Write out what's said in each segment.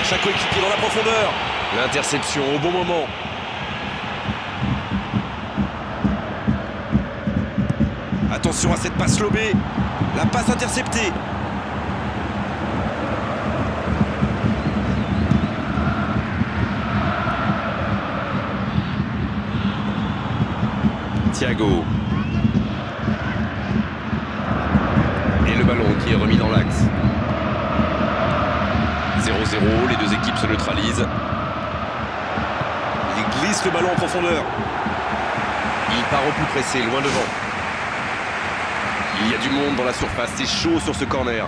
cherche un coéquipier dans la profondeur. L'interception au bon moment. Attention à cette passe lobée. La passe interceptée. Thiago. Et le ballon qui est remis dans l'axe. 0-0, les deux équipes se neutralisent. Il glisse le ballon en profondeur. Il part au plus pressé, loin devant. Il y a du monde dans la surface, c'est chaud sur ce corner.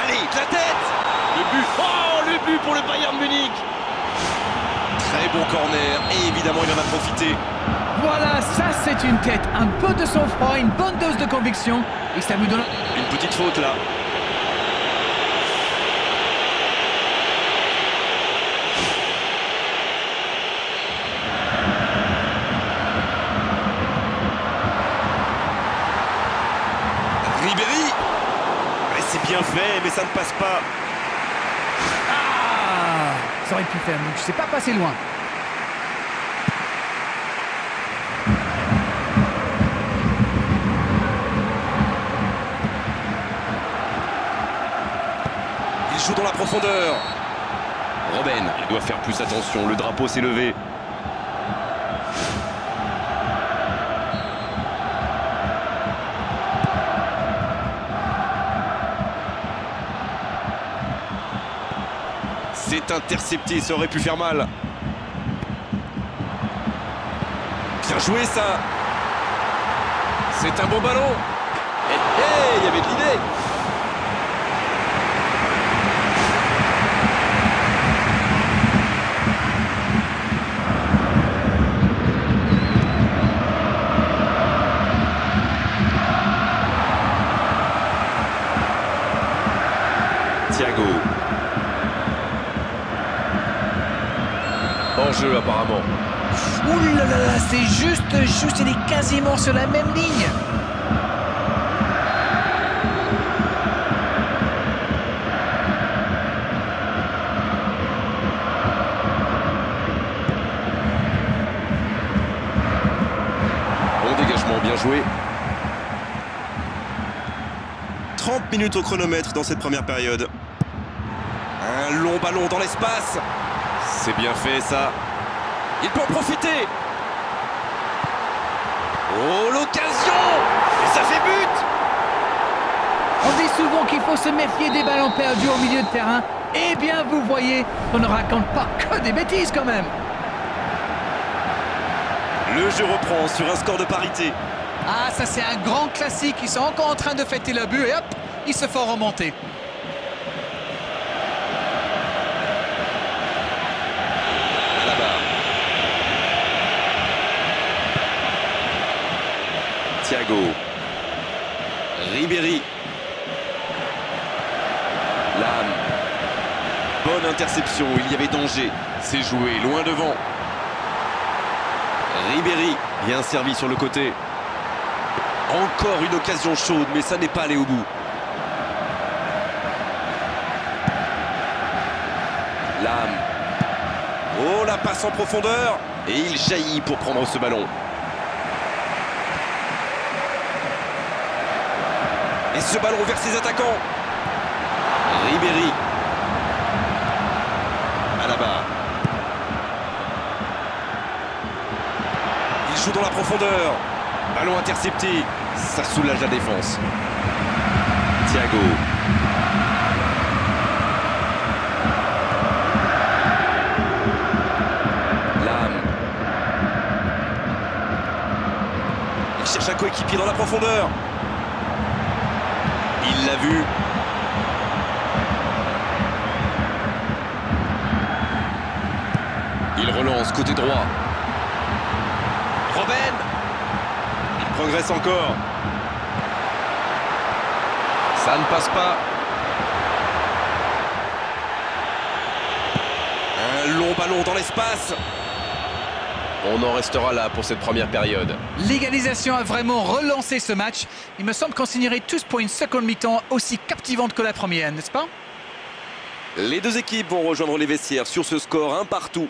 Allez, de la tête. Le but, oh, le but pour le Bayern Munich. Très bon corner, et évidemment il en a profité. Voilà, ça c'est une tête, un peu de sang-froid, une bonne dose de conviction, et ça vous donne... Une petite faute là. Ribéry. Ouais, c'est bien fait, mais ça ne passe pas. Ah, ça aurait pu faire, donc je sais pas passer loin. Il joue dans la profondeur. Robben, il doit faire plus attention, le drapeau s'est levé. C'est intercepté, ça aurait pu faire mal. Bien joué ça. C'est un bon ballon. Hé, il y avait de l'idée. Thiago. Hors-jeu apparemment. Ouh là là là, c'est juste, il est quasiment sur la même ligne. Bon dégagement, bien joué. 30 minutes au chronomètre dans cette première période. Un long ballon dans l'espace. C'est bien fait ça. Il peut en profiter. Oh l'occasion. Et ça fait but. On dit souvent qu'il faut se méfier des ballons perdus au milieu de terrain. Eh bien, vous voyez, on ne raconte pas que des bêtises quand même. Le jeu reprend sur un score de parité. Ah, ça c'est un grand classique. Ils sont encore en train de fêter le but et hop, ils se font remonter. Thiago. Ribéry. Lame. Bonne interception, il y avait danger. C'est joué, loin devant. Ribéry, bien servi sur le côté. Encore une occasion chaude, mais ça n'est pas allé au bout. Lame. Oh, la passe en profondeur. Et il jaillit pour prendre ce ballon. Et ce ballon vers ses attaquants. Ribéry. Alaba. Il joue dans la profondeur. Ballon intercepté. Ça soulage la défense. Thiago. Lame. Il cherche un coéquipier dans la profondeur. Il l'a vu. Il relance côté droit. Robben. Il progresse encore. Ça ne passe pas. Un long ballon dans l'espace. On en restera là pour cette première période. L'égalisation a vraiment relancé ce match. Il me semble qu'on signerait tous pour une seconde mi-temps aussi captivante que la première, n'est-ce pas? Les deux équipes vont rejoindre les vestiaires sur ce score 1-1.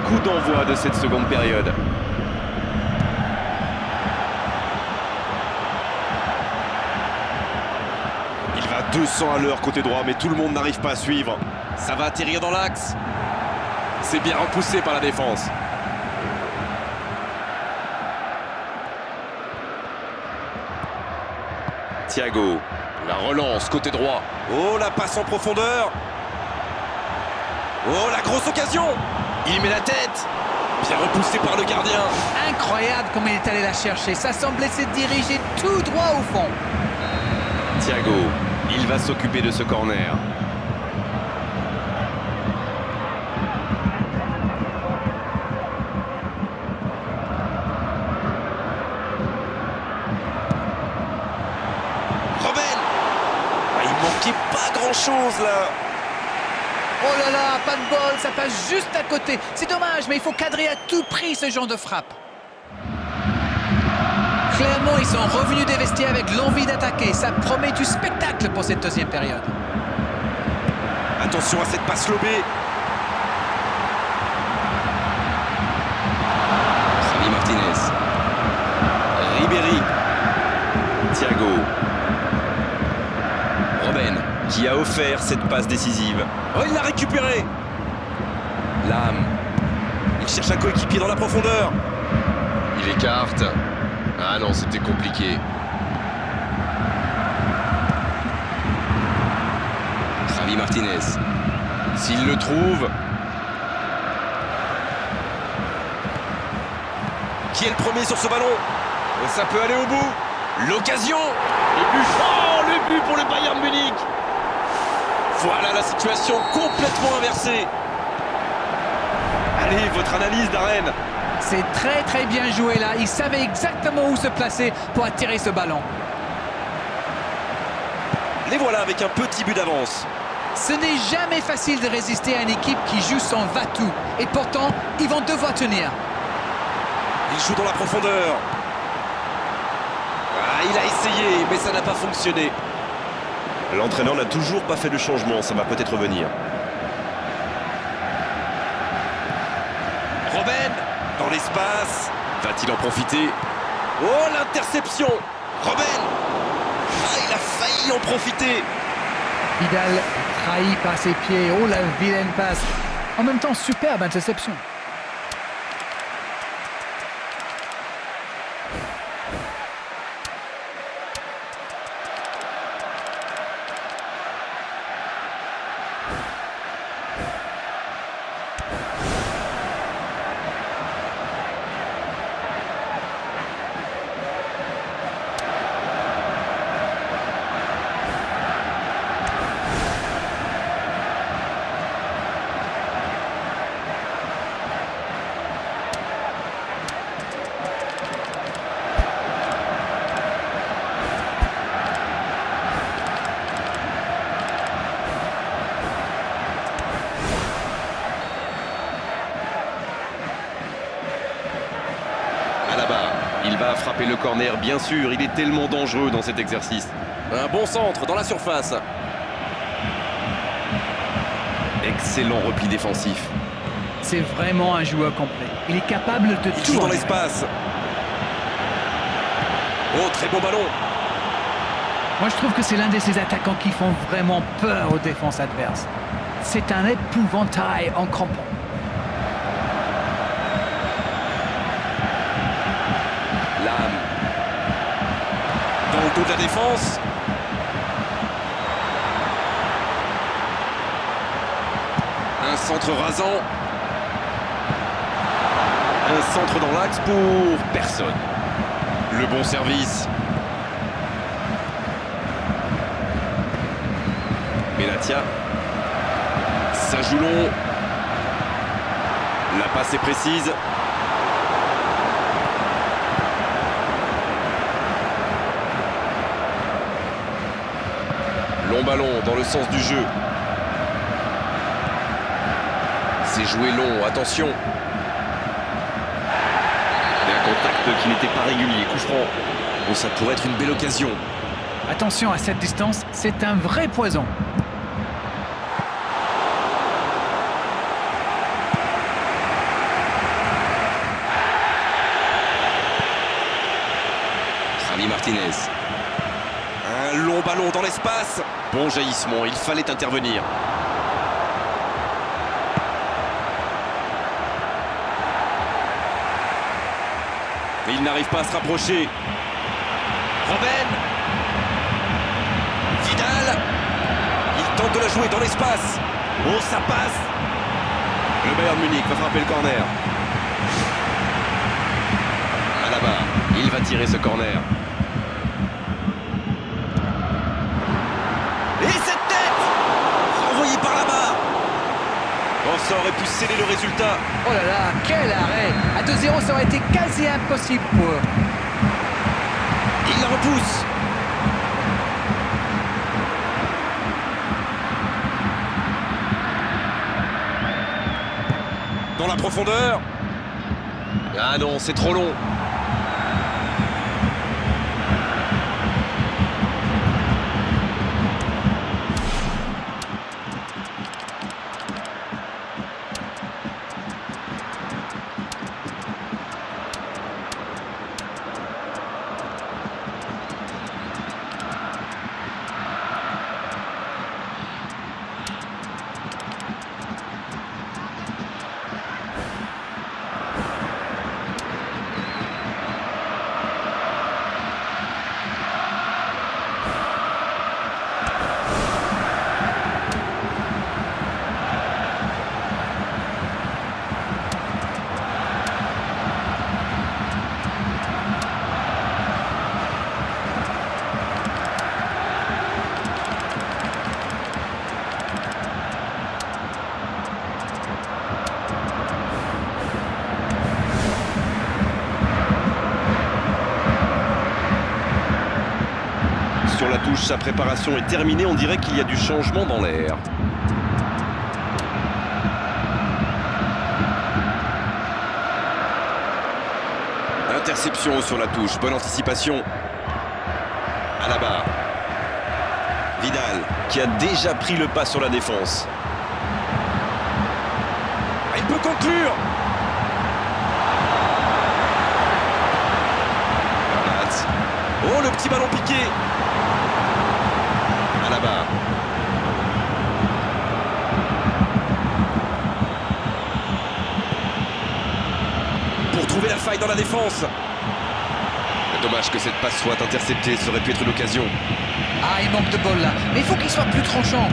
Coup d'envoi de cette seconde période. Il va 200 à l'heure côté droit, mais tout le monde n'arrive pas à suivre. Ça va atterrir dans l'axe. C'est bien repoussé par la défense. Thiago, la relance côté droit. Oh, la passe en profondeur. Oh, la grosse occasion. Il met la tête. Bien repoussé par le gardien. Incroyable comme il est allé la chercher. Ça semblait se diriger tout droit au fond. Thiago, il va s'occuper de ce corner. Robben. Il manquait pas grand-chose là. Oh là là, pas de bol, ça passe juste à côté. C'est dommage, mais il faut cadrer à tout prix ce genre de frappe. Clairement, ils sont revenus des vestiaires avec l'envie d'attaquer. Ça promet du spectacle pour cette deuxième période. Attention à cette passe lobée. Javi Martinez. Ribéry. Thiago. Robben qui a offert cette passe décisive. Oh, il l'a récupéré. Lam. Il cherche un coéquipier dans la profondeur. Il écarte. Ah non, c'était compliqué. Javi Martinez. S'il le trouve. Qui est le premier sur ce ballon? Ça peut aller au bout. L'occasion. Le but. Oh, le but pour le Bayern Munich. Voilà la situation complètement inversée. Allez, votre analyse, Darren. C'est très bien joué là. Il savait exactement où se placer pour attirer ce ballon. Les voilà avec un petit but d'avance. Ce n'est jamais facile de résister à une équipe qui joue son va-tout. Et pourtant, ils vont devoir tenir. Il joue dans la profondeur. Ah, il a essayé, mais ça n'a pas fonctionné. L'entraîneur n'a toujours pas fait de changement, ça va peut-être revenir. Robben, dans l'espace. Va-t-il en profiter? Oh, l'interception. Robben. Ah, il a failli en profiter. Vidal trahi par ses pieds. Oh, la vilaine passe. En même temps, superbe interception. Il va frapper le corner, bien sûr, il est tellement dangereux dans cet exercice. Un bon centre dans la surface. Excellent repli défensif. C'est vraiment un joueur complet. Il est capable de tout joue dans l'espace. Oh, très bon ballon. Moi, je trouve que c'est l'un de ces attaquants qui font vraiment peur aux défenses adverses. C'est un épouvantail en crampons. Lam. Dans le dos de la défense. Un centre rasant. Un centre dans l'axe pour personne. Le bon service. Benatia. Ça joue long. La passe est précise. Long ballon dans le sens du jeu. C'est joué long, attention. Et un contact qui n'était pas régulier, coup franc. Bon, ça pourrait être une belle occasion. Attention à cette distance, c'est un vrai poison. Javi Martinez. Un long ballon dans l'espace. Bon jaillissement, il fallait intervenir. Mais il n'arrive pas à se rapprocher. Robben. Vidal. Il tente de la jouer dans l'espace. Oh, ça passe. Le Bayern Munich va frapper le corner. Alaba, il va tirer ce corner. Et cette tête renvoyée par là-bas. Oh, ça aurait pu sceller le résultat. Oh là là, quel arrêt! À 2-0, ça aurait été quasi impossible pour eux. Il la repousse. Dans la profondeur. Ah non, c'est trop long. Sur la touche, sa préparation est terminée. On dirait qu'il y a du changement dans l'air. Interception sur la touche. Bonne anticipation. Alaba. Vidal, qui a déjà pris le pas sur la défense. Il peut conclure. Oh, le petit ballon piqué. Alaba. Pour trouver la faille dans la défense. Dommage que cette passe soit interceptée, ça aurait pu être une occasion. Ah, il manque de bol là, mais il faut qu'il soit plus tranchant.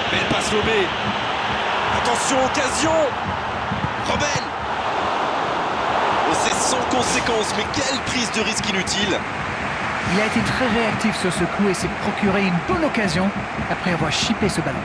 Belle passe lobée. Attention, occasion. Robben. Oh, c'est sans conséquence, mais quelle prise de risque inutile. Il a été très réactif sur ce coup et s'est procuré une bonne occasion après avoir chippé ce ballon.